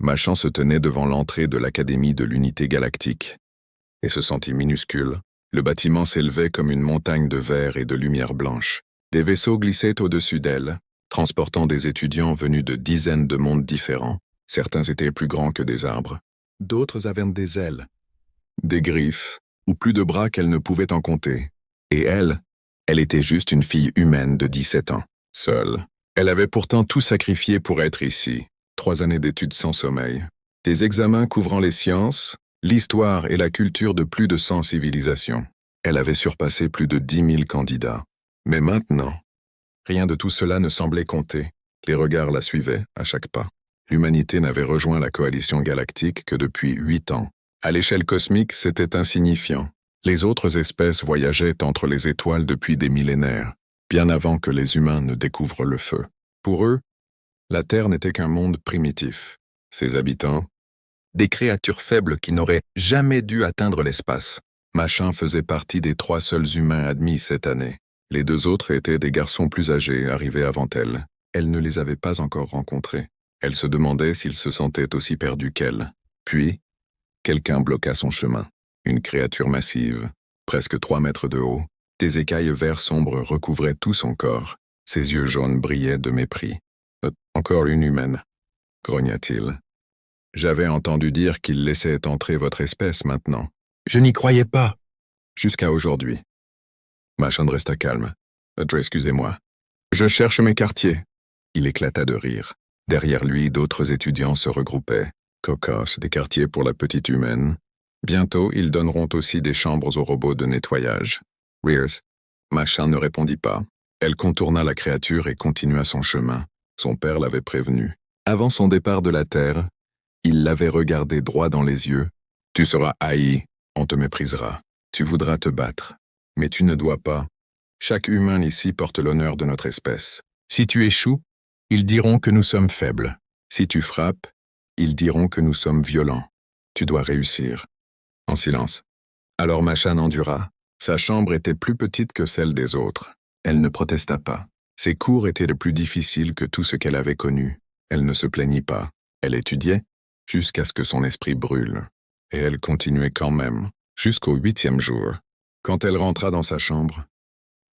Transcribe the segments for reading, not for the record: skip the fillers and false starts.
Machin se tenait devant l'entrée de l'Académie de l'Unité Galactique et se sentit minuscule. Le bâtiment s'élevait comme une montagne de verre et de lumière blanche. Des vaisseaux glissaient au-dessus d'elle, transportant des étudiants venus de dizaines de mondes différents. Certains étaient plus grands que des arbres. D'autres avaient des ailes, des griffes, ou plus de bras qu'elle ne pouvait en compter. Et elle était juste une fille humaine de 17 ans, seule. Elle avait pourtant tout sacrifié pour être ici. 3 années d'études sans sommeil, des examens couvrant les sciences, l'histoire et la culture de plus de 100 civilisations. Elle avait surpassé plus de 10 000 candidats. Mais maintenant, rien de tout cela ne semblait compter. Les regards la suivaient à chaque pas. L'humanité n'avait rejoint la coalition galactique que depuis 8 ans. À l'échelle cosmique, c'était insignifiant. Les autres espèces voyageaient entre les étoiles depuis des millénaires, bien avant que les humains ne découvrent le feu. Pour eux, la Terre n'était qu'un monde primitif. Ses habitants, des créatures faibles qui n'auraient jamais dû atteindre l'espace. Machin faisait partie des 3 seuls humains admis cette année. Les 2 autres étaient des garçons plus âgés, arrivés avant elle. Elle ne les avait pas encore rencontrés. Elle se demandait s'ils se sentaient aussi perdus qu'elle. Puis, quelqu'un bloqua son chemin. Une créature massive, presque 3 mètres de haut. Des écailles vert sombre recouvraient tout son corps. Ses yeux jaunes brillaient de mépris. « Encore une humaine », grogna-t-il. « J'avais entendu dire qu'il laissait entrer votre espèce maintenant. Je n'y croyais pas. Jusqu'à aujourd'hui. » Machin resta calme. « Excusez-moi. Je cherche mes quartiers. » Il éclata de rire. Derrière lui, d'autres étudiants se regroupaient. Cocasse, des quartiers pour la petite humaine. Bientôt, ils donneront aussi des chambres aux robots de nettoyage. Rears. Machin ne répondit pas. Elle contourna la créature et continua son chemin. Son père l'avait prévenu. Avant son départ de la Terre, il l'avait regardé droit dans les yeux. « Tu seras haï, on te méprisera. Tu voudras te battre. Mais tu ne dois pas. Chaque humain ici porte l'honneur de notre espèce. Si tu échoues, ils diront que nous sommes faibles. Si tu frappes, ils diront que nous sommes violents. Tu dois réussir. » En silence. Alors Machin endura. Sa chambre était plus petite que celle des autres. Elle ne protesta pas. Ses cours étaient les plus difficiles que tout ce qu'elle avait connu. Elle ne se plaignit pas. Elle étudiait jusqu'à ce que son esprit brûle. Et elle continuait quand même, jusqu'au 8e jour. Quand elle rentra dans sa chambre,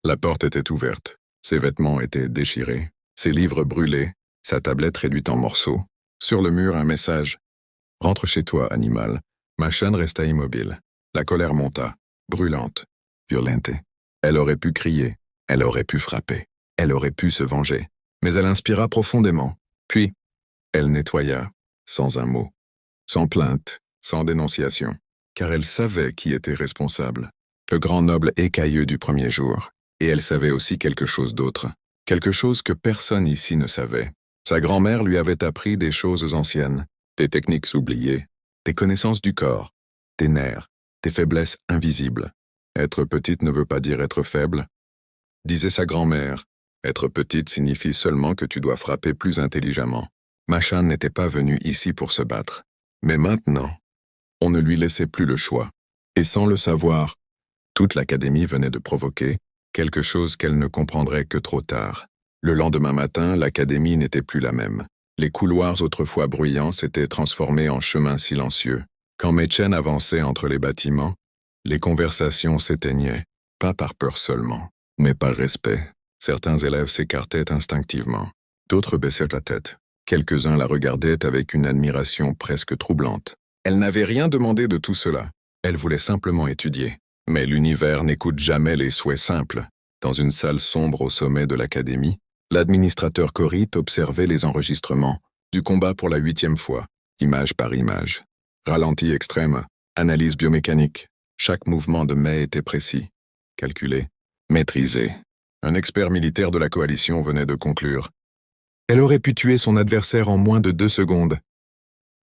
la porte était ouverte. Ses vêtements étaient déchirés, ses livres brûlés, sa tablette réduite en morceaux. Sur le mur, un message. « Rentre chez toi, animal. » Machin resta immobile. La colère monta, brûlante, violente. Elle aurait pu crier, elle aurait pu frapper, elle aurait pu se venger. Mais elle inspira profondément. Puis, elle nettoya, sans un mot, sans plainte, sans dénonciation, car elle savait qui était responsable. Le grand noble écailleux du premier jour. Et elle savait aussi quelque chose d'autre. Quelque chose que personne ici ne savait. Sa grand-mère lui avait appris des choses anciennes, des techniques oubliées, des connaissances du corps, des nerfs, des faiblesses invisibles. Être petite ne veut pas dire être faible, disait sa grand-mère. Être petite signifie seulement que tu dois frapper plus intelligemment. Machin n'était pas venu ici pour se battre. Mais maintenant, on ne lui laissait plus le choix. Et sans le savoir, toute l'Académie venait de provoquer quelque chose qu'elle ne comprendrait que trop tard. Le lendemain matin, l'Académie n'était plus la même. Les couloirs autrefois bruyants s'étaient transformés en chemins silencieux. Quand Mädchen avançait entre les bâtiments, les conversations s'éteignaient, pas par peur seulement, mais par respect. Certains élèves s'écartaient instinctivement, d'autres baissaient la tête. Quelques-uns la regardaient avec une admiration presque troublante. Elle n'avait rien demandé de tout cela. Elle voulait simplement étudier. Mais l'univers n'écoute jamais les souhaits simples. Dans une salle sombre au sommet de l'Académie, l'administrateur Corit observait les enregistrements du combat pour la 8e fois, image par image. Ralenti extrême, analyse biomécanique. Chaque mouvement de May était précis, calculé, maîtrisé. Un expert militaire de la coalition venait de conclure. Elle aurait pu tuer son adversaire en moins de 2 secondes.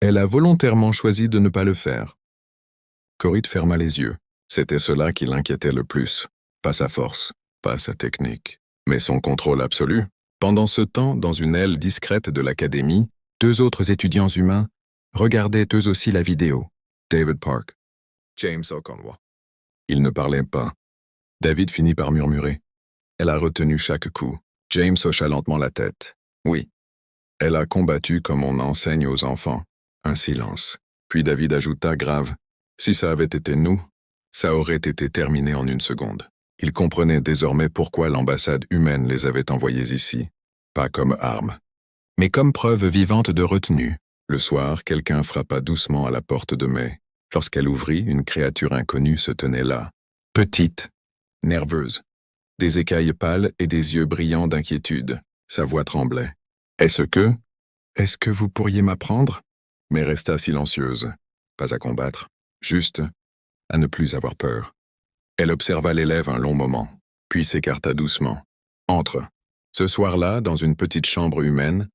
Elle a volontairement choisi de ne pas le faire. Corit ferma les yeux. C'était cela qui l'inquiétait le plus. Pas sa force, pas sa technique, mais son contrôle absolu. Pendant ce temps, dans une aile discrète de l'Académie, 2 autres étudiants humains regardaient eux aussi la vidéo. David Park, James Okonwa. Ils ne parlaient pas. David finit par murmurer. Elle a retenu chaque coup. James hocha lentement la tête. Oui. Elle a combattu comme on enseigne aux enfants. Un silence. Puis David ajouta grave. Si ça avait été nous, ça aurait été terminé en une seconde. Il comprenait désormais pourquoi l'ambassade humaine les avait envoyés ici, pas comme arme, mais comme preuve vivante de retenue. Le soir, quelqu'un frappa doucement à la porte de May. Lorsqu'elle ouvrit, une créature inconnue se tenait là. Petite, nerveuse, des écailles pâles et des yeux brillants d'inquiétude. Sa voix tremblait. « Est-ce que vous pourriez m'apprendre » Mais resta silencieuse, pas à combattre, juste à ne plus avoir peur. Elle observa l'élève un long moment, puis s'écarta doucement. « Entre. » Ce soir-là, dans une petite chambre humaine,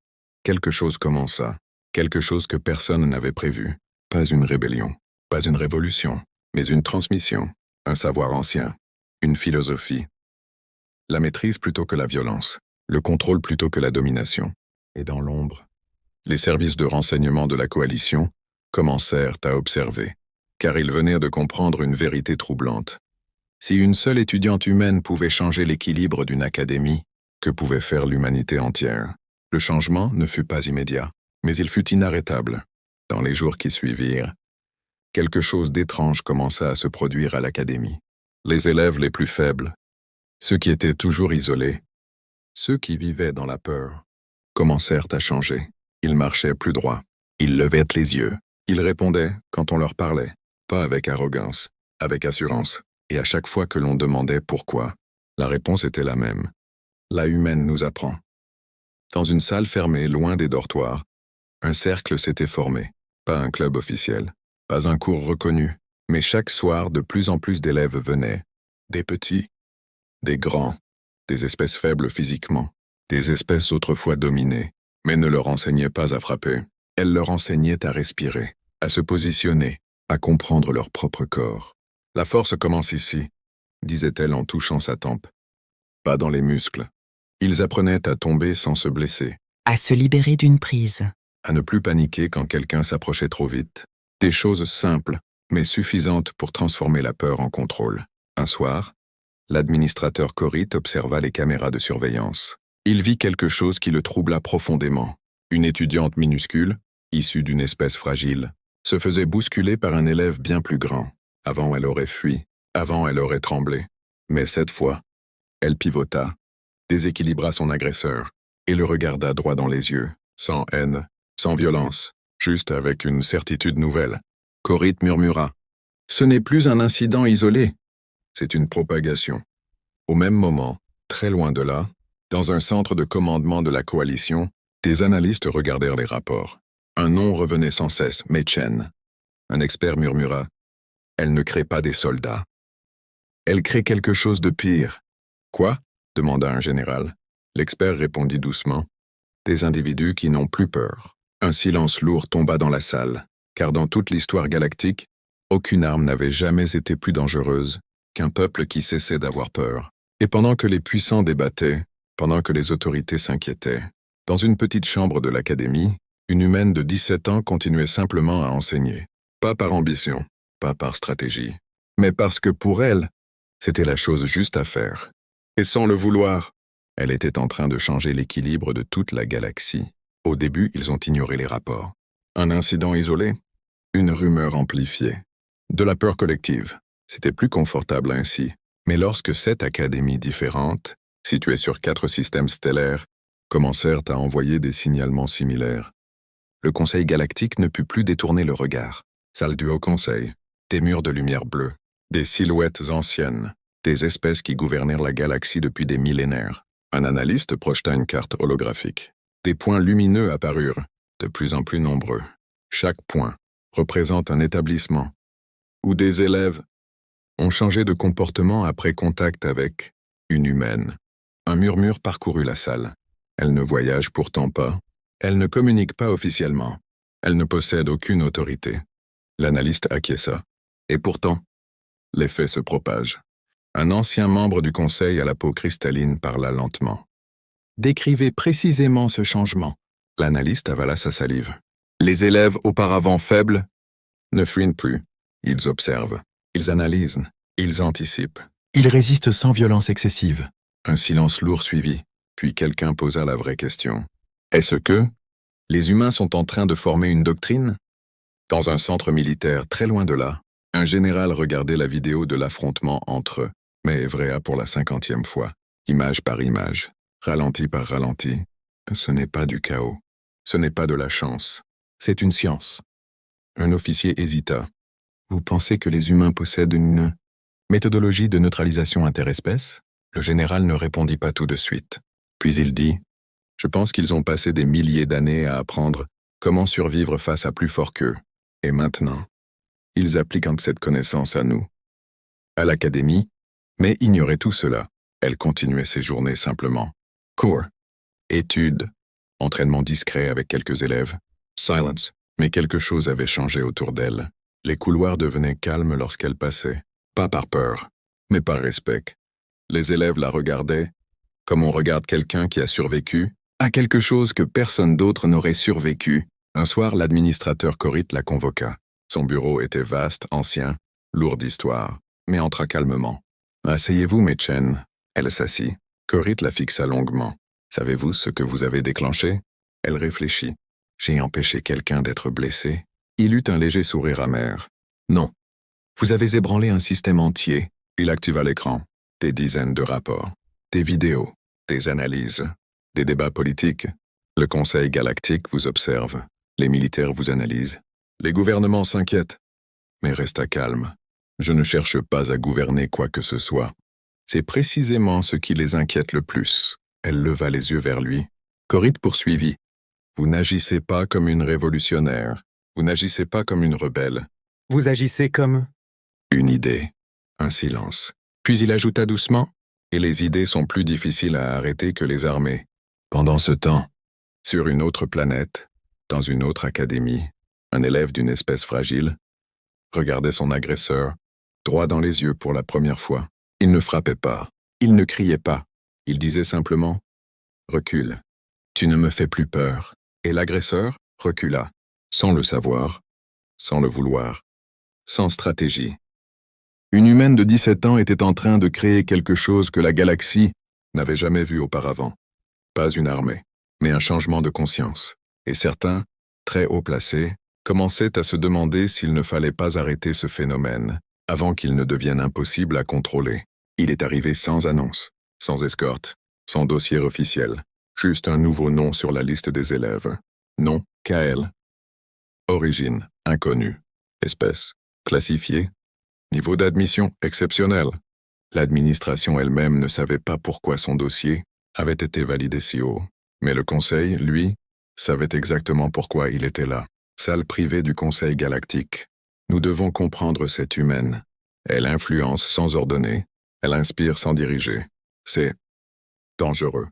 quelque chose commença, quelque chose que personne n'avait prévu. Pas une rébellion, pas une révolution, mais une transmission, un savoir ancien, une philosophie. La maîtrise plutôt que la violence, le contrôle plutôt que la domination. Et dans l'ombre, les services de renseignement de la coalition commencèrent à observer, car ils venaient de comprendre une vérité troublante. Si une seule étudiante humaine pouvait changer l'équilibre d'une académie, que pouvait faire l'humanité entière? Le changement ne fut pas immédiat, mais il fut inarrêtable. Dans les jours qui suivirent, quelque chose d'étrange commença à se produire à l'académie. Les élèves les plus faibles, ceux qui étaient toujours isolés, ceux qui vivaient dans la peur, commencèrent à changer. Ils marchaient plus droit, ils levaient les yeux, ils répondaient quand on leur parlait, pas avec arrogance, avec assurance, et à chaque fois que l'on demandait pourquoi, la réponse était la même. La humaine nous apprend. Dans une salle fermée, loin des dortoirs, un cercle s'était formé, pas un club officiel, pas un cours reconnu, mais chaque soir de plus en plus d'élèves venaient, des petits, des grands, des espèces faibles physiquement, des espèces autrefois dominées, mais ne leur enseignaient pas à frapper. Elles leur enseignaient à respirer, à se positionner, à comprendre leur propre corps. La force commence ici, disait-elle en touchant sa tempe. Pas dans les muscles. Ils apprenaient à tomber sans se blesser. À se libérer d'une prise. À ne plus paniquer quand quelqu'un s'approchait trop vite. Des choses simples, mais suffisantes pour transformer la peur en contrôle. Un soir, l'administrateur Corit observa les caméras de surveillance. Il vit quelque chose qui le troubla profondément. Une étudiante minuscule, issue d'une espèce fragile, se faisait bousculer par un élève bien plus grand. Avant, elle aurait fui. Avant, elle aurait tremblé. Mais cette fois, elle pivota, déséquilibra son agresseur et le regarda droit dans les yeux, sans haine, sans violence, juste avec une certitude nouvelle. Corit murmura. « Ce n'est plus un incident isolé, c'est une propagation. » Au même moment, très loin de là, dans un centre de commandement de la coalition, des analystes regardèrent les rapports. Un nom revenait sans cesse, Mädchen. Un expert murmura. « Elle ne crée pas des soldats. Elle crée quelque chose de pire. » « Quoi ?» demanda un général. L'expert répondit doucement. « Des individus qui n'ont plus peur. » Un silence lourd tomba dans la salle, car dans toute l'histoire galactique, aucune arme n'avait jamais été plus dangereuse qu'un peuple qui cessait d'avoir peur. Et pendant que les puissants débattaient, pendant que les autorités s'inquiétaient, dans une petite chambre de l'académie, une humaine de 17 ans continuait simplement à enseigner. Pas par ambition, pas par stratégie, mais parce que pour elle, c'était la chose juste à faire. Et sans le vouloir, elle était en train de changer l'équilibre de toute la galaxie. Au début, ils ont ignoré les rapports. Un incident isolé, une rumeur amplifiée. De la peur collective. C'était plus confortable ainsi. Mais lorsque 7 académies différentes, situées sur 4 systèmes stellaires, commencèrent à envoyer des signalements similaires, le Conseil galactique ne put plus détourner le regard. Salle du Haut Conseil, des murs de lumière bleue, des silhouettes anciennes, des espèces qui gouvernèrent la galaxie depuis des millénaires. Un analyste projeta une carte holographique. Des points lumineux apparurent, de plus en plus nombreux. Chaque point représente un établissement, où des élèves ont changé de comportement après contact avec une humaine. Un murmure parcourut la salle. Elle ne voyage pourtant pas. Elle ne communique pas officiellement. Elle ne possède aucune autorité. L'analyste acquiesça. Et pourtant, l'effet se propage. Un ancien membre du conseil à la peau cristalline parla lentement. Décrivez précisément ce changement. L'analyste avala sa salive. Les élèves auparavant faibles ne fuient plus. Ils observent, ils analysent, ils anticipent. Ils résistent sans violence excessive. Un silence lourd suivit, puis quelqu'un posa la vraie question. Est-ce que les humains sont en train de former une doctrine? Dans un centre militaire très loin de là, un général regardait la vidéo de l'affrontement entre eux, mais Evrea pour la 50e fois, image par image, ralenti par ralenti. Ce n'est pas du chaos, ce n'est pas de la chance, c'est une science. Un officier hésita. Vous pensez que les humains possèdent une méthodologie de neutralisation interespèce? Le général ne répondit pas tout de suite. Puis il dit, je pense qu'ils ont passé des milliers d'années à apprendre comment survivre face à plus fort qu'eux. Et maintenant, ils appliquent cette connaissance à nous. À l'académie, mais ignorait tout cela. Elle continuait ses journées simplement. Cours, études, entraînement discret avec quelques élèves. Silence. Mais quelque chose avait changé autour d'elle. Les couloirs devenaient calmes lorsqu'elle passait. Pas par peur, mais par respect. Les élèves la regardaient, comme on regarde quelqu'un qui a survécu à quelque chose que personne d'autre n'aurait survécu. Un soir, l'administrateur Corit la convoqua. Son bureau était vaste, ancien, lourd d'histoire, mais entra calmement. « Asseyez-vous, Mädchen. » Elle s'assit. Corit la fixa longuement. « Savez-vous ce que vous avez déclenché ?» Elle réfléchit. « J'ai empêché quelqu'un d'être blessé. » Il eut un léger sourire amer. « Non. Vous avez ébranlé un système entier. » Il activa l'écran. Des dizaines de rapports, des vidéos, des analyses, des débats politiques. Le Conseil galactique vous observe. Les militaires vous analysent. Les gouvernements s'inquiètent. Mais resta calme. Je ne cherche pas à gouverner quoi que ce soit. C'est précisément ce qui les inquiète le plus. Elle leva les yeux vers lui. Corit poursuivit. Vous n'agissez pas comme une révolutionnaire. Vous n'agissez pas comme une rebelle. Vous agissez comme... Une idée. Un silence. Puis il ajouta doucement, et les idées sont plus difficiles à arrêter que les armées. Pendant ce temps, sur une autre planète, dans une autre académie, un élève d'une espèce fragile regardait son agresseur droit dans les yeux pour la première fois. Il ne frappait pas, il ne criait pas, il disait simplement « Recule, tu ne me fais plus peur ». Et l'agresseur recula, sans le savoir, sans le vouloir, sans stratégie. Une humaine de 17 ans était en train de créer quelque chose que la galaxie n'avait jamais vu auparavant. Pas une armée, mais un changement de conscience. Et certains, très haut placés, commençaient à se demander s'il ne fallait pas arrêter ce phénomène avant qu'il ne devienne impossible à contrôler. Il est arrivé sans annonce, sans escorte, sans dossier officiel. Juste un nouveau nom sur la liste des élèves. Nom, KL. Origine, inconnue. Espèce, classifiée. Niveau d'admission, exceptionnel. L'administration elle-même ne savait pas pourquoi son dossier avait été validé si haut. Mais le Conseil, lui, savait exactement pourquoi il était là. Salle privée du Conseil galactique. Nous devons comprendre cette humaine. Elle influence sans ordonner. Elle inspire sans diriger. C'est dangereux.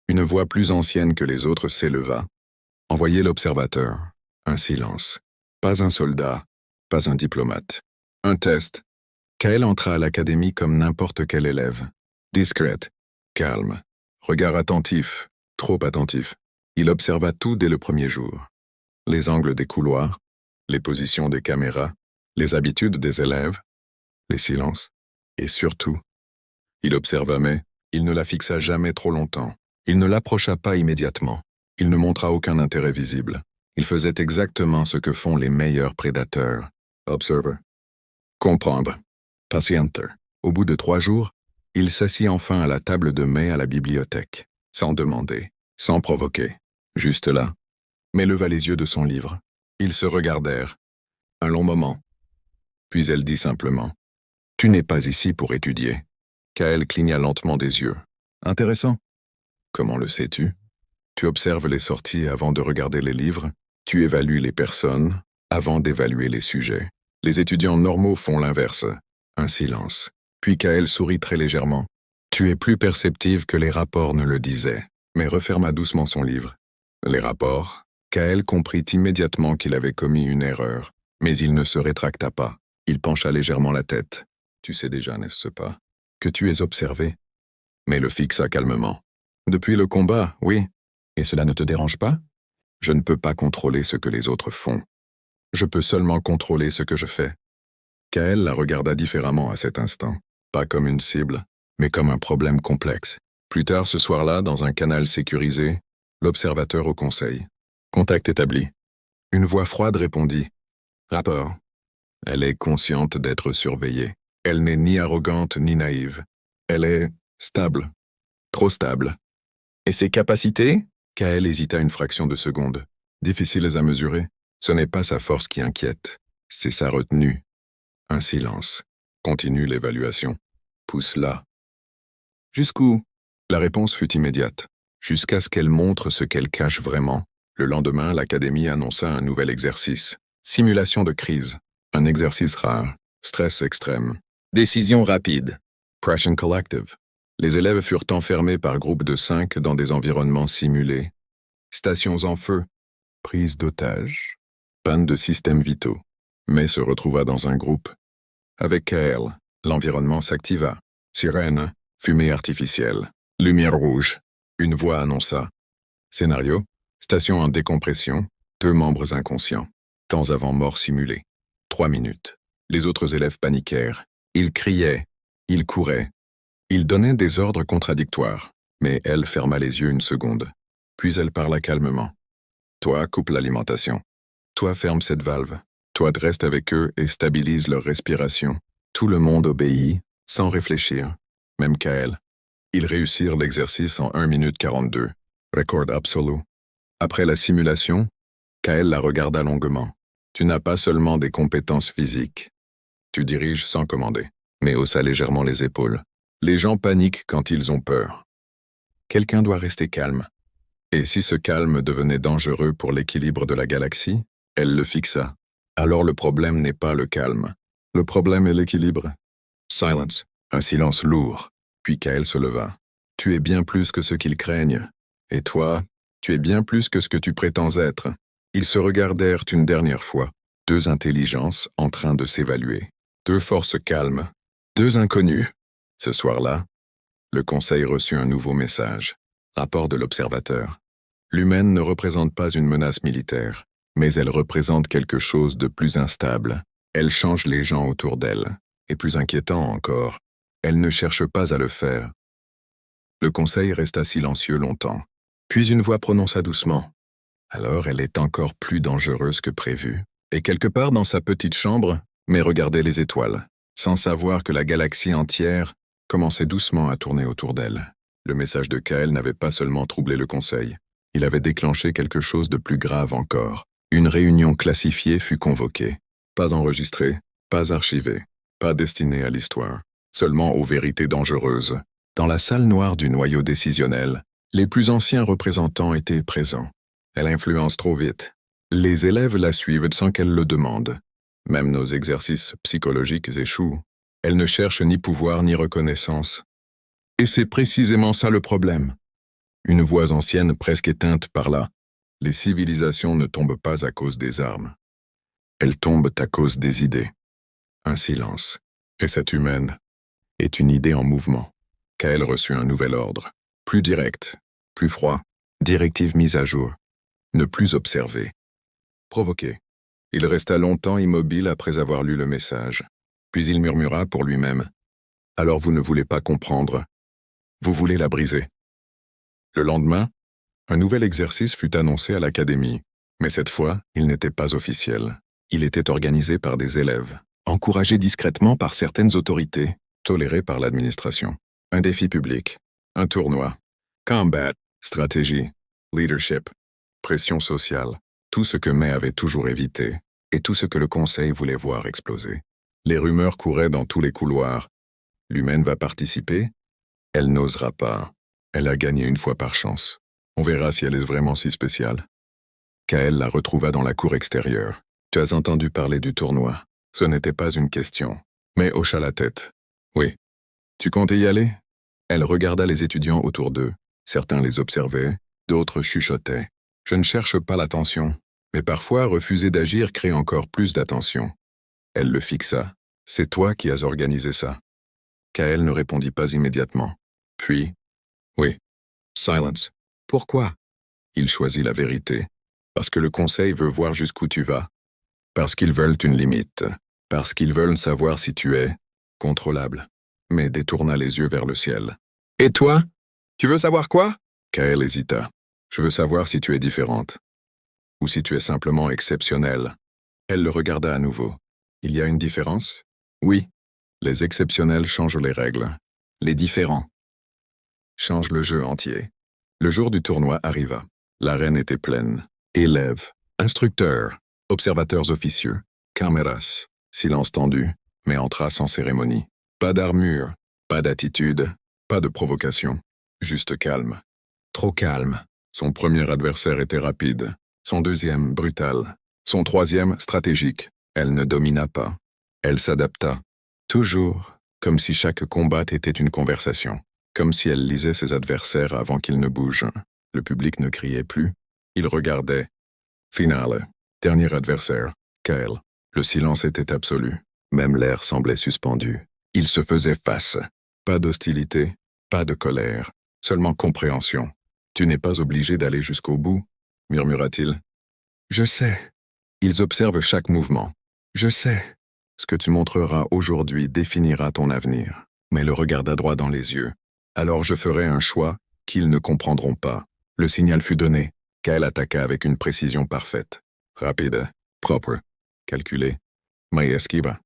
Une voix plus ancienne que les autres s'éleva. Envoyez l'observateur. Un silence. Pas un soldat, pas un diplomate. Un test. Kael entra à l'académie comme n'importe quel élève. Discrète, calme, regard attentif, trop attentif. Il observa tout dès le premier jour. Les angles des couloirs, les positions des caméras, les habitudes des élèves, les silences, et surtout, il observa mais il ne la fixa jamais trop longtemps. Il ne l'approcha pas immédiatement. Il ne montra aucun intérêt visible. Il faisait exactement ce que font les meilleurs prédateurs. Observer. Comprendre. Patienter. Au bout de 3 jours, il s'assit enfin à la table de mai à la bibliothèque, sans demander, sans provoquer, juste là, mais leva les yeux de son livre. Ils se regardèrent, un long moment. Puis elle dit simplement, « Tu n'es pas ici pour étudier. » Kael cligna lentement des yeux. « Intéressant. » « Comment le sais-tu? Tu observes les sorties avant de regarder les livres, tu évalues les personnes avant d'évaluer les sujets. Les étudiants normaux font l'inverse. » Un silence. Puis Kael sourit très légèrement. « Tu es plus perceptive que les rapports ne le disaient. » Mais referma doucement son livre. Les rapports. Kael comprit immédiatement qu'il avait commis une erreur, mais il ne se rétracta pas. Il pencha légèrement la tête. « Tu sais déjà, n'est-ce pas, que tu es observé ?» Mais le fixa calmement. « Depuis le combat, oui. Et cela ne te dérange pas? Je ne peux pas contrôler ce que les autres font. Je peux seulement contrôler ce que je fais. » Kael la regarda différemment à cet instant, pas comme une cible, mais comme un problème complexe. Plus tard ce soir-là, dans un canal sécurisé, l'observateur au conseil. Contact établi. Une voix froide répondit. Rapport. Elle est consciente d'être surveillée. Elle n'est ni arrogante ni naïve. Elle est stable. Trop stable. Et ses capacités? Kael hésita une fraction de seconde. Difficiles à mesurer. Ce n'est pas sa force qui inquiète. C'est sa retenue. Un silence. Continue l'évaluation. Pousse là. Jusqu'où? La réponse fut immédiate. Jusqu'à ce qu'elle montre ce qu'elle cache vraiment. Le lendemain, l'académie annonça un nouvel exercice. Simulation de crise. Un exercice rare. Stress extrême. Décision rapide. Pression collective. Les élèves furent enfermés par groupes de 5 dans des environnements simulés. Stations en feu. Prise d'otages. Panne de systèmes vitaux. Mais se retrouva dans un groupe. Avec Kael, l'environnement s'activa. Sirène. Fumée artificielle. Lumière rouge. Une voix annonça. Scénario. Station en décompression. 2 membres inconscients. Temps avant mort simulée. 3 minutes. Les autres élèves paniquèrent. Ils criaient. Ils couraient. Ils donnaient des ordres contradictoires. Mais elle ferma les yeux une seconde. Puis elle parla calmement. Toi, coupe l'alimentation. Toi, ferme cette valve. Toi, reste avec eux et stabilise leur respiration. Tout le monde obéit, sans réfléchir. Même Kael. Ils réussirent l'exercice en 1 minute 42. Record absolu. Après la simulation, Kael la regarda longuement. Tu n'as pas seulement des compétences physiques. Tu diriges sans commander, mais haussa légèrement les épaules. Les gens paniquent quand ils ont peur. Quelqu'un doit rester calme. Et si ce calme devenait dangereux pour l'équilibre de la galaxie, elle le fixa. Alors le problème n'est pas le calme. Le problème est l'équilibre. Silence. Un silence lourd. Puis Kael se leva. Tu es bien plus que ce qu'ils craignent. Et toi, tu es bien plus que ce que tu prétends être. Ils se regardèrent une dernière fois. 2 intelligences en train de s'évaluer. 2 forces calmes. 2 inconnus. Ce soir-là, le conseil reçut un nouveau message. Rapport de l'observateur. L'humaine ne représente pas une menace militaire, mais elle représente quelque chose de plus instable. Elle change les gens autour d'elle. Et plus inquiétant encore, elle ne cherche pas à le faire. Le conseil resta silencieux longtemps. Puis une voix prononça doucement. Alors elle est encore plus dangereuse que prévu. Et quelque part dans sa petite chambre, mais regardait les étoiles, sans savoir que la galaxie entière commençait doucement à tourner autour d'elle. Le message de Kael n'avait pas seulement troublé le conseil. Il avait déclenché quelque chose de plus grave encore. Une réunion classifiée fut convoquée. Pas enregistrée, pas archivée, pas destinée à l'histoire. Seulement aux vérités dangereuses. Dans la salle noire du noyau décisionnel, les plus anciens représentants étaient présents. Elle influence trop vite. Les élèves la suivent sans qu'elle le demande. Même nos exercices psychologiques échouent. Elle ne cherche ni pouvoir ni reconnaissance. Et c'est précisément ça le problème. Une voix ancienne presque éteinte par là. Les civilisations ne tombent pas à cause des armes. Elles tombent à cause des idées. Un silence. Et cette humaine est une idée en mouvement. Kael reçut un nouvel ordre. Plus direct, plus froid. Directive mise à jour. Ne plus observer. Provoquer. Il resta longtemps immobile après avoir lu le message. Puis il murmura pour lui-même. Alors vous ne voulez pas comprendre. Vous voulez la briser. Le lendemain, un nouvel exercice fut annoncé à l'académie. Mais cette fois, il n'était pas officiel. Il était organisé par des élèves, encouragé discrètement par certaines autorités, toléré par l'administration. Un défi public, un tournoi, combat, stratégie, leadership, pression sociale, tout ce que May avait toujours évité, et tout ce que le conseil voulait voir exploser. Les rumeurs couraient dans tous les couloirs. L'humaine va participer? Elle n'osera pas. Elle a gagné une fois par chance. On verra si elle est vraiment si spéciale. Kael la retrouva dans la cour extérieure. Tu as entendu parler du tournoi. Ce n'était pas une question, mais hocha la tête. Oui. Tu comptais y aller? Elle regarda les étudiants autour d'eux. Certains les observaient, d'autres chuchotaient. Je ne cherche pas l'attention, mais parfois refuser d'agir crée encore plus d'attention. Elle le fixa. C'est toi qui as organisé ça. Kael ne répondit pas immédiatement. Puis, oui. Silence. Pourquoi? Il choisit la vérité. Parce que le conseil veut voir jusqu'où tu vas. Parce qu'ils veulent une limite. Parce qu'ils veulent savoir si tu es contrôlable. Mais détourna les yeux vers le ciel. Et toi? Tu veux savoir quoi? Kael hésita. Je veux savoir si tu es différente. Ou si tu es simplement exceptionnelle. Elle le regarda à nouveau. Il y a une différence? Oui. Les exceptionnels changent les règles. Les différents changent le jeu entier. Le jour du tournoi arriva. L'arène était pleine. Élèves, instructeurs, observateurs officieux, caméras, silence tendu, mais entra sans cérémonie. Pas d'armure, pas d'attitude, pas de provocation. Juste calme. Trop calme. Son premier adversaire était rapide. Son deuxième, brutal. Son troisième, stratégique. Elle ne domina pas. Elle s'adapta. Toujours, comme si chaque combat était une conversation. Comme si elle lisait ses adversaires avant qu'ils ne bougent. Le public ne criait plus. Il regardait. Finale. Dernier adversaire. Kael. Le silence était absolu. Même l'air semblait suspendu. Il se faisait face. Pas d'hostilité, pas de colère. Seulement compréhension. Tu n'es pas obligé d'aller jusqu'au bout, murmura-t-il. Je sais. Ils observent chaque mouvement. Je sais. Ce que tu montreras aujourd'hui définira ton avenir. Mais le regarda droit dans les yeux. Alors je ferai un choix qu'ils ne comprendront pas. Le signal fut donné. Kael attaqua avec une précision parfaite. Rapide, propre, calculé. Mais esquiva.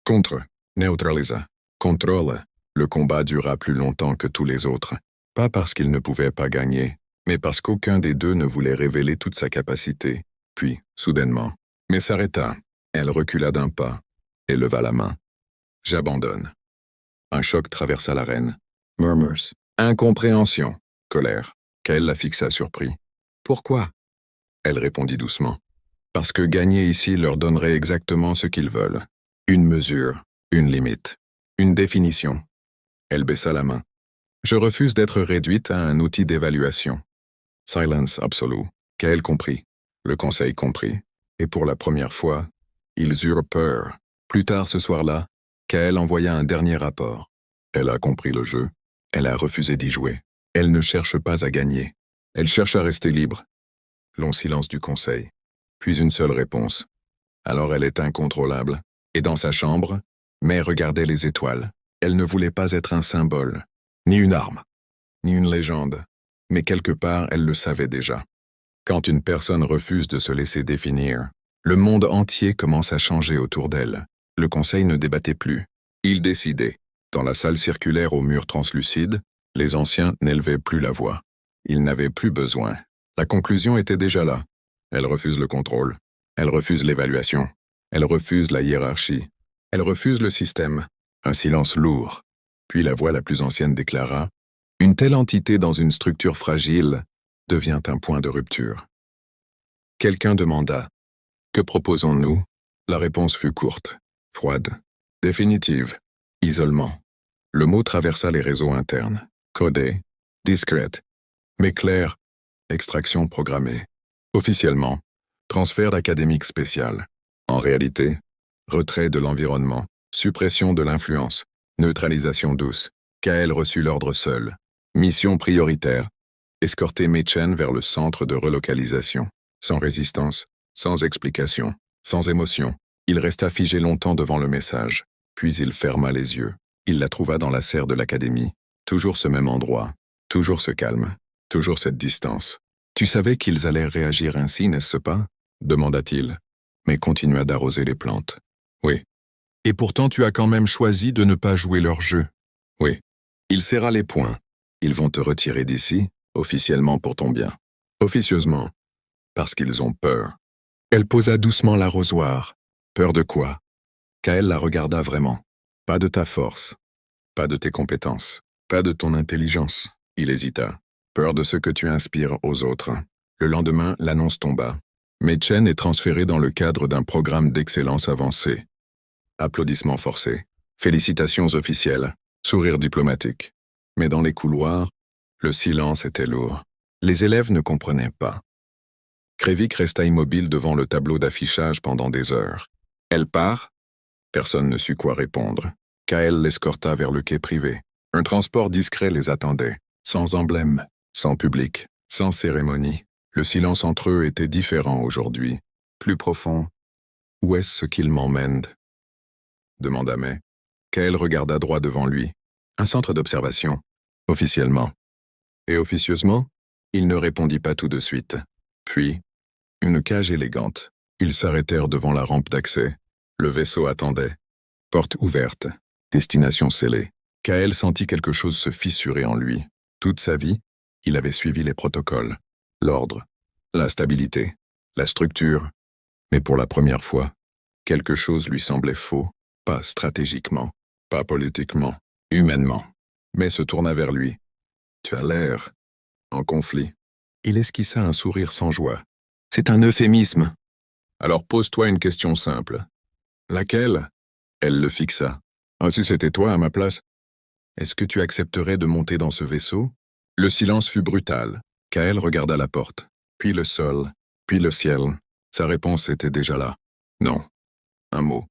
Contre, neutralisa, contrôle. Le combat dura plus longtemps que tous les autres. Pas parce qu'il ne pouvait pas gagner, mais parce qu'aucun des deux ne voulait révéler toute sa capacité. Puis, soudainement, mais s'arrêta. Elle recula d'un pas et leva la main. J'abandonne. Un choc traversa l'arène. Murmurs, incompréhension, colère. Kael la fixa surpris. Pourquoi? Elle répondit doucement. Parce que gagner ici leur donnerait exactement ce qu'ils veulent. Une mesure, une limite, une définition. Elle baissa la main. Je refuse d'être réduite à un outil d'évaluation. Silence absolu. Kael comprit. Le conseil comprit. Et pour la première fois, ils eurent peur. Plus tard ce soir-là, Kael envoya un dernier rapport. Elle a compris le jeu. Elle a refusé d'y jouer. Elle ne cherche pas à gagner. Elle cherche à rester libre. Long silence du conseil. Puis une seule réponse. Alors elle est incontrôlable. Et dans sa chambre, May regardait les étoiles. Elle ne voulait pas être un symbole, ni une arme, ni une légende. Mais quelque part, elle le savait déjà. Quand une personne refuse de se laisser définir, le monde entier commence à changer autour d'elle. Le conseil ne débattait plus. Il décidait. Dans la salle circulaire aux murs translucides, les anciens n'élevaient plus la voix. Ils n'avaient plus besoin. La conclusion était déjà là. Elle refuse le contrôle. Elle refuse l'évaluation. Elle refuse la hiérarchie. Elle refuse le système. Un silence lourd. Puis la voix la plus ancienne déclara « Une telle entité dans une structure fragile devient un point de rupture. » Quelqu'un demanda « Que proposons-nous » La réponse fut courte, froide, définitive, isolement. Le mot traversa les réseaux internes. Codé, discrète, mais clair, extraction programmée. Officiellement, transfert d'académique spécial. En réalité, retrait de l'environnement, suppression de l'influence, neutralisation douce. Kael reçut l'ordre seul. Mission prioritaire. Escorter Mädchen vers le centre de relocalisation. Sans résistance, sans explication, sans émotion. Il resta figé longtemps devant le message. Puis il ferma les yeux. Il la trouva dans la serre de l'académie. Toujours ce même endroit. Toujours ce calme. Toujours cette distance. « Tu savais qu'ils allaient réagir ainsi, n'est-ce pas ?» demanda-t-il, mais continua d'arroser les plantes. « Oui. » « Et pourtant tu as quand même choisi de ne pas jouer leur jeu. » « Oui. » Il serra les poings. « Ils vont te retirer d'ici, officiellement pour ton bien. » « Officieusement. Parce qu'ils ont peur. » Elle posa doucement l'arrosoir. « Peur de quoi ?» Kael la regarda vraiment. « Pas de ta force. Pas de tes compétences. Pas de ton intelligence. » Il hésita. « Peur de ce que tu inspires aux autres. » Le lendemain, l'annonce tomba. Mädchen est transférée dans le cadre d'un programme d'excellence avancée. Applaudissements forcés. Félicitations officielles. Sourires diplomatiques. Mais dans les couloirs, le silence était lourd. Les élèves ne comprenaient pas. Krevik resta immobile devant le tableau d'affichage pendant des heures. Elle part? Personne ne sut quoi répondre. Kael l'escorta vers le quai privé. Un transport discret les attendait. Sans emblème, sans public, sans cérémonie. Le silence entre eux était différent aujourd'hui. Plus profond. « Où est-ce qu'il m'emmène » demanda May. Kael regarda droit devant lui. Un centre d'observation. Officiellement. Et officieusement? Il ne répondit pas tout de suite. Puis, une cage élégante. Ils s'arrêtèrent devant la rampe d'accès. Le vaisseau attendait. Porte ouverte. Destination scellée. Kael sentit quelque chose se fissurer en lui. Toute sa vie, il avait suivi les protocoles. L'ordre. La stabilité. La structure. Mais pour la première fois, quelque chose lui semblait faux. Pas stratégiquement. Pas politiquement. Humainement. Mais se tourna vers lui. Tu as l'air en conflit. Il esquissa un sourire sans joie. C'est un euphémisme. Alors pose-toi une question simple. Laquelle? Elle le fixa. Ah, si c'était toi à ma place, est-ce que tu accepterais de monter dans ce vaisseau? Le silence fut brutal. Kael regarda la porte, puis le sol, puis le ciel. Sa réponse était déjà là. Non. Un mot.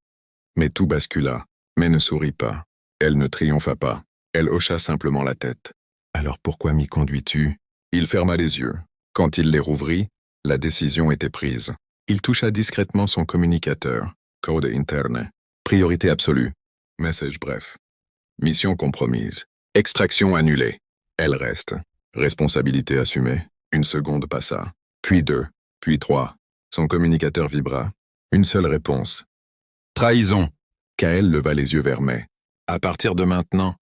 Mais tout bascula. Mais ne sourit pas. Elle ne triompha pas. Elle hocha simplement la tête. Alors pourquoi m'y conduis-tu? Il ferma les yeux. Quand il les rouvrit, la décision était prise. Il toucha discrètement son communicateur. Code interne. Priorité absolue. Message bref. Mission compromise. Extraction annulée. Elle reste. Responsabilité assumée. Une seconde passa. Puis 2. Puis 3. Son communicateur vibra. Une seule réponse. Trahison. Kael leva les yeux vers May. À partir de maintenant,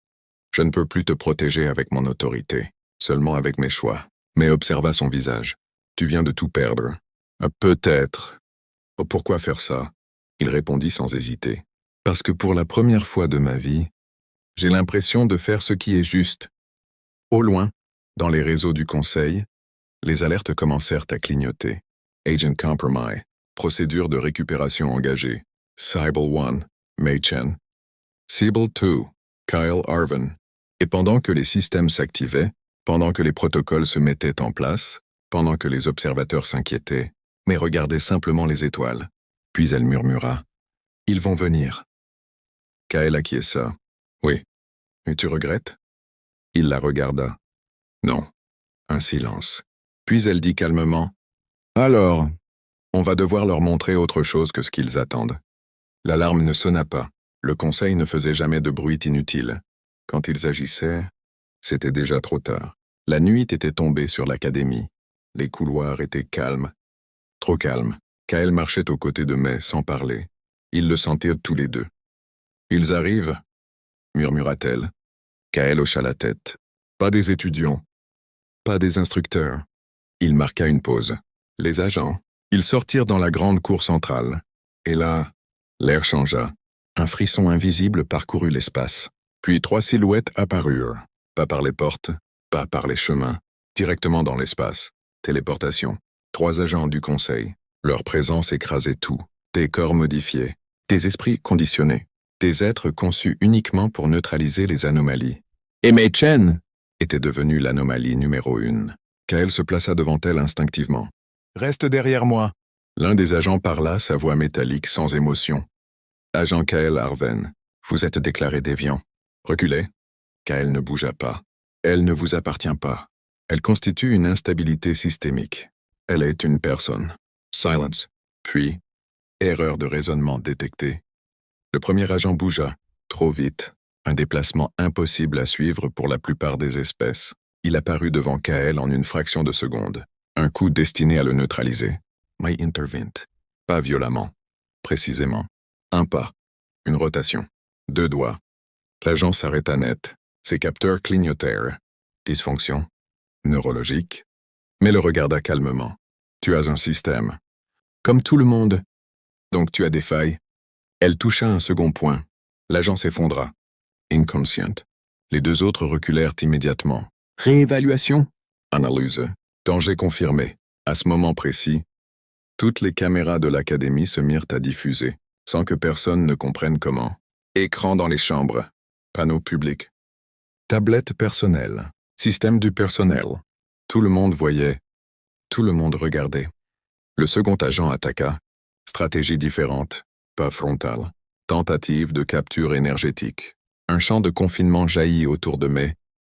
je ne peux plus te protéger avec mon autorité, seulement avec mes choix. May observa son visage. Tu viens de tout perdre. Peut-être. Oh, pourquoi faire ça? Il répondit sans hésiter. Parce que pour la première fois de ma vie, j'ai l'impression de faire ce qui est juste. Au loin, dans les réseaux du Conseil, les alertes commencèrent à clignoter. Agent Compromise, procédure de récupération engagée. Cybel 1, Mei Chen. Cybel 2, Kyle Arvin. Et pendant que les systèmes s'activaient, pendant que les protocoles se mettaient en place, pendant que les observateurs s'inquiétaient, mais regardaient simplement les étoiles. Puis elle murmura. Ils vont venir. Kael acquiesça. Oui. Et tu regrettes? Il la regarda. Non. Un silence. Puis elle dit calmement. Alors, on va devoir leur montrer autre chose que ce qu'ils attendent. L'alarme ne sonna pas. Le conseil ne faisait jamais de bruit inutile. Quand ils agissaient, c'était déjà trop tard. La nuit était tombée sur l'académie. Les couloirs étaient calmes. Trop calmes. Kael marchait aux côtés de May sans parler. Ils le sentirent tous les deux. Ils arrivent, murmura-t-elle. Kael hocha la tête. Pas des étudiants. Pas des instructeurs. Il marqua une pause. Les agents. Ils sortirent dans la grande cour centrale. Et là, l'air changea. Un frisson invisible parcourut l'espace. Puis 3 silhouettes apparurent. Pas par les portes, pas par les chemins. Directement dans l'espace. Téléportation. 3 agents du conseil. Leur présence écrasait tout. Des corps modifiés. Des esprits conditionnés. Des êtres conçus uniquement pour neutraliser les anomalies. Et Mei Chen était devenue l'anomalie numéro 1. Kael se plaça devant elle instinctivement. « Reste derrière moi !» L'un des agents parla, sa voix métallique sans émotion. « Agent Kael Arven, vous êtes déclaré déviant. Reculez. » Kael ne bougea pas. « Elle ne vous appartient pas. Elle constitue une instabilité systémique. Elle est une personne. » Silence. Puis, erreur de raisonnement détectée. Le premier agent bougea, trop vite, un déplacement impossible à suivre pour la plupart des espèces. Il apparut devant Kael en une fraction de seconde, un coup destiné à le neutraliser. May intervint. Pas violemment, précisément. Un pas, une rotation, 2 doigts. L'agent s'arrêta net, ses capteurs clignotèrent. Dysfonction, neurologique, mais le regarda calmement. Tu as un système. Comme tout le monde. Donc tu as des failles. Elle toucha un second point. L'agent s'effondra. Inconscient. Les 2 autres reculèrent immédiatement. Réévaluation. Analyse. Danger confirmé. À ce moment précis, toutes les caméras de l'académie se mirent à diffuser, sans que personne ne comprenne comment. Écran dans les chambres. Panneaux publics. Tablette personnelle. Système du personnel. Tout le monde voyait. Tout le monde regardait. Le second agent attaqua. Stratégie différente. Pas frontale. Tentative de capture énergétique. Un champ de confinement jaillit autour de May.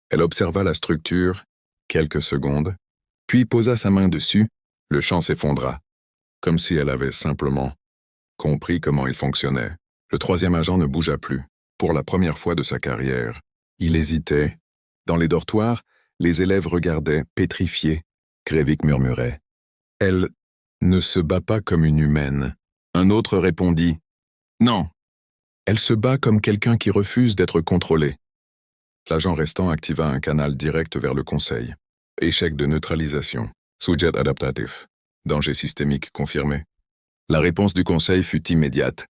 Elle observa la structure, quelques secondes, puis posa sa main dessus, le champ s'effondra. Comme si elle avait simplement compris comment il fonctionnait. Le 3e agent ne bougea plus. Pour la première fois de sa carrière, il hésitait. Dans les dortoirs, les élèves regardaient, pétrifiés. Grevik murmurait. Elle ne se bat pas comme une humaine. Un autre répondit « Non. Elle se bat comme quelqu'un qui refuse d'être contrôlé. » L'agent restant activa un canal direct vers le conseil. Échec de neutralisation. Sujet adaptatif. Danger systémique confirmé. La réponse du conseil fut immédiate.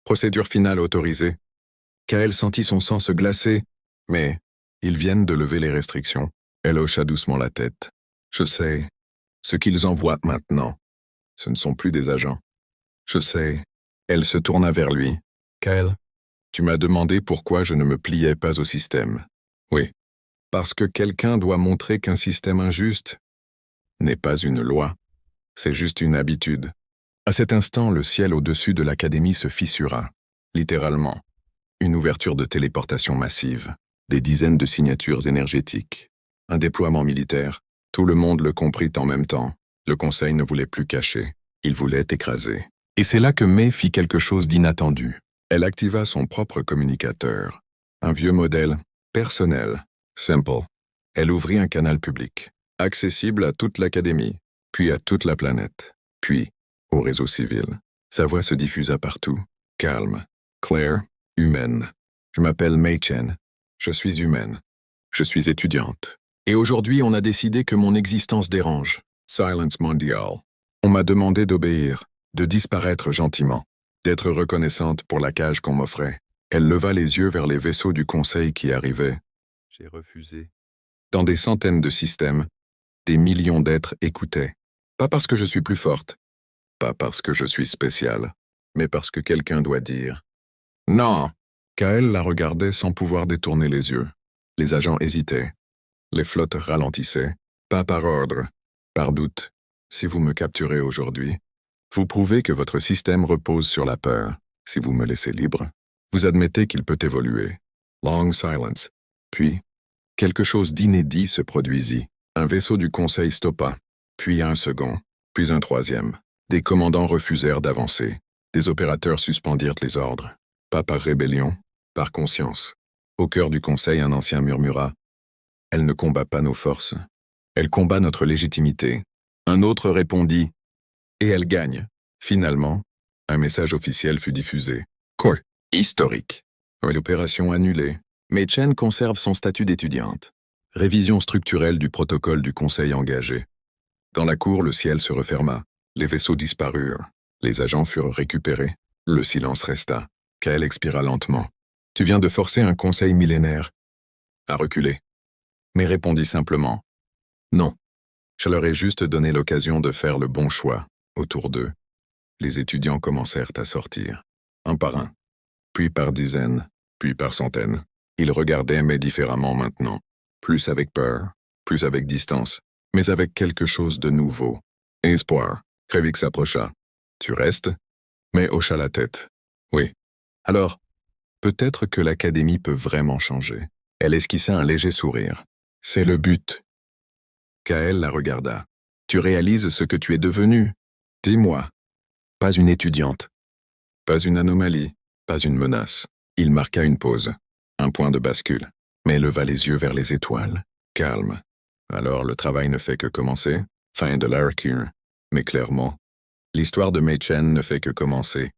Procédure finale autorisée. Kael sentit son sang se glacer, mais ils viennent de lever les restrictions. Elle hocha doucement la tête. Je sais. Ce qu'ils envoient maintenant, ce ne sont plus des agents. Je sais. Elle se tourna vers lui. Kael, tu m'as demandé pourquoi je ne me pliais pas au système. Oui. Parce que quelqu'un doit montrer qu'un système injuste n'est pas une loi. C'est juste une habitude. À cet instant, le ciel au-dessus de l'académie se fissura. Littéralement. Une ouverture de téléportation massive. Des dizaines de signatures énergétiques. Un déploiement militaire. Tout le monde le comprit en même temps. Le conseil ne voulait plus cacher. Il voulait écraser. Et c'est là que May fit quelque chose d'inattendu. Elle activa son propre communicateur. Un vieux modèle, personnel, simple. Elle ouvrit un canal public, accessible à toute l'académie, puis à toute la planète, puis au réseau civil. Sa voix se diffusa partout, calme, claire, humaine. Je m'appelle May Chen. Je suis humaine. Je suis étudiante. Et aujourd'hui, on a décidé que mon existence dérange. Silence mondial. On m'a demandé d'obéir, de disparaître gentiment, d'être reconnaissante pour la cage qu'on m'offrait. Elle leva les yeux vers les vaisseaux du conseil qui arrivaient. J'ai refusé. Dans des centaines de systèmes, des millions d'êtres écoutaient. Pas parce que je suis plus forte, pas parce que je suis spéciale, mais parce que quelqu'un doit dire « Non !» Kael la regardait sans pouvoir détourner les yeux. Les agents hésitaient. Les flottes ralentissaient. Pas par ordre, par doute. Si vous me capturez aujourd'hui, vous prouvez que votre système repose sur la peur. Si vous me laissez libre, vous admettez qu'il peut évoluer. Long silence. Puis, quelque chose d'inédit se produisit. Un vaisseau du conseil stoppa, puis un second, puis un troisième. Des commandants refusèrent d'avancer. Des opérateurs suspendirent les ordres. Pas par rébellion, par conscience. Au cœur du conseil, un ancien murmura « Elle ne combat pas nos forces. Elle combat notre légitimité. » Un autre répondit « Et elle gagne. » Finalement, un message officiel fut diffusé. Quoi? Historique. L'opération annulée. May Chen conserve son statut d'étudiante. Révision structurelle du protocole du conseil engagé. Dans la cour, le ciel se referma. Les vaisseaux disparurent. Les agents furent récupérés. Le silence resta. Kael expira lentement. « Tu viens de forcer un conseil millénaire à reculer. » Mais répondit simplement « Non. Je leur ai juste donné l'occasion de faire le bon choix. » Autour d'eux, les étudiants commencèrent à sortir, un par un, puis par dizaines, puis par centaines. Ils regardaient, mais différemment maintenant. Plus avec peur, plus avec distance, mais avec quelque chose de nouveau. Espoir. Krevik s'approcha. « Tu restes ?» Mais hocha la tête. « Oui. Alors, peut-être que l'académie peut vraiment changer. » Elle esquissa un léger sourire. « C'est le but. » Kael la regarda. « Tu réalises ce que tu es devenue? Dis-moi. » Pas une étudiante. Pas une anomalie. Pas une menace. Il marqua une pause. Un point de bascule. Mais leva les yeux vers les étoiles. Calme. Alors le travail ne fait que commencer. Fin de l'Arcure. Mais clairement, l'histoire de May Chen ne fait que commencer.